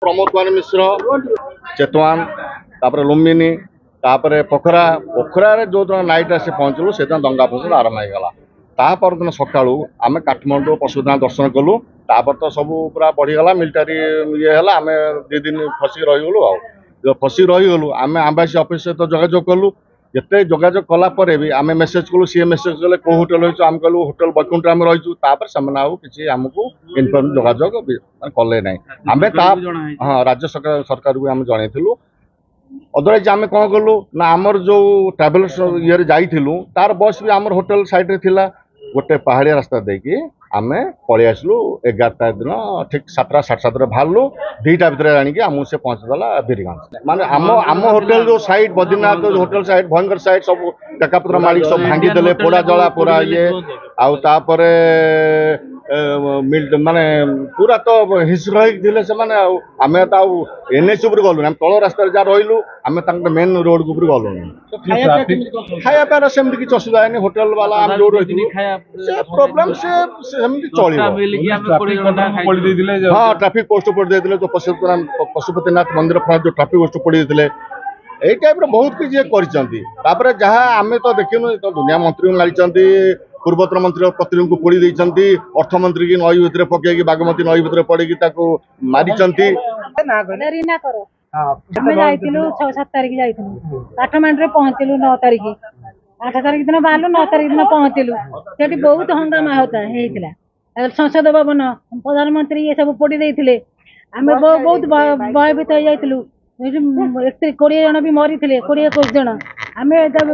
प्रमोद कुमार मिश्र चेतवान तापर लुम्बिनी तापर पोखरा पोखरा जो नाइट आसे पहुँचलु से दंगा फसद आरंभ होगा तापर दिन सका आम काठमांडू पशुपतिनाथ दर्शन कलु तापर तो सब पूरा बढ़ीगला मिलिटारी ये है आम 2 दिन फसिक रहीगलु जो फसिक रहीगलु आम आम्बासी ऑफिस सहित जोगाजोग कलु जिते जोगाजोग कलापर भी आम मेसेज कलु सी मेसेज कले कौ होटेल रही आम कहलु होटेल बैकुंठ आम रहीचु तापर से किसी आमको इनफर्म जोगाजोग कले ना आम हाँ राज्य सरकार को आम जनइलु अदरवाइज आम कौन कलु ना आमर जो ट्राभेल्स ये जाइलु तार बस भी आमर होटेल साइड थिला गोटे पहाड़िया रास्ता देखी आम पलि आसलु 11 दिन ठीक 7टा 7:30 बाहरलु 2टा भितर आनिक आमको से पहुँचदेला बीरगंज माने आम होटेल जो साइड बद्रीनाथ जो होटेल साइड भयंकर साइड सब टेकापत्र माड़ी सब भांगीदे पोड़ा जला पूरा ये आउे माने पूरा तो हिंस रही से आम तो एनएच गलु तल रास्ता जहाँ रही आम मेन रोड को गलु खाया पार सेमती किसी असुविधा नहीं होटेल वाला आम जो रही प्रोब्लेम से हाँ ट्राफिक पोस्ट पड़ी जो पशुपतिनाथ मंदिर फ्रंट जो ट्राफिक पोस्ट पड़ी यही टाइप बहुत किसी कर जहाँ आम तो देखिनु तो दुनिया मंत्री मारी पूर्वतन मंत्री प्रतिनिधि को पोड़ी अर्थमंत्री की नई भितर पकई बागमती नई भितर पड़ी मारी छह 7 तारीख जाइलु काठमांडू पहुंचलु 9 तारीख 8 तारीख दिन बाहर 9 तारीख दिन पहुंचलु से बहुत हंगामा होता संसद भवन प्रधानमंत्री ये सब पोड़ी देते आम बहुत भयभीत हो जाइलु 20 जन भी मरी 20-21 जन आम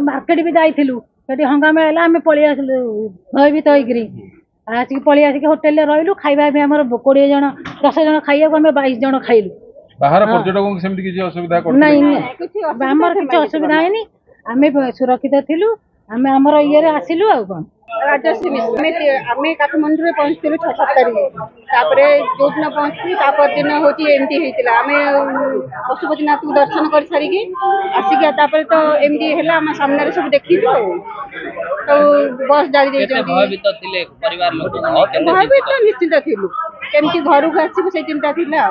मार्केट भी जाइलु से हंगामा है आम पलि आसलु भयभीत होसिक पलि आसिक होटेल रही खाଇବା भी आम 20 जन 10 जन खाइबा आम 22 जन खाइलु बाहर पर्यटकों सेमती किसी असुविधा नहीं आमर किसी असुविधा है आम सुरक्षित थिलु आम आमर ये आसिलु आ कौन राजश्री मिश्र आम काठमांडू में पहुँचलु 6-7 तारीख जो दिन पहुँचलु दिन हूँ एमती होता आम पशुपतिनाथ को दर्शन कर सारिकी आसिक तो एमती है आम सामने सब देखिलु तो बस जारी भयभीत निश्चिंत थिलु केमती घर को आसबु से चिंता थिला।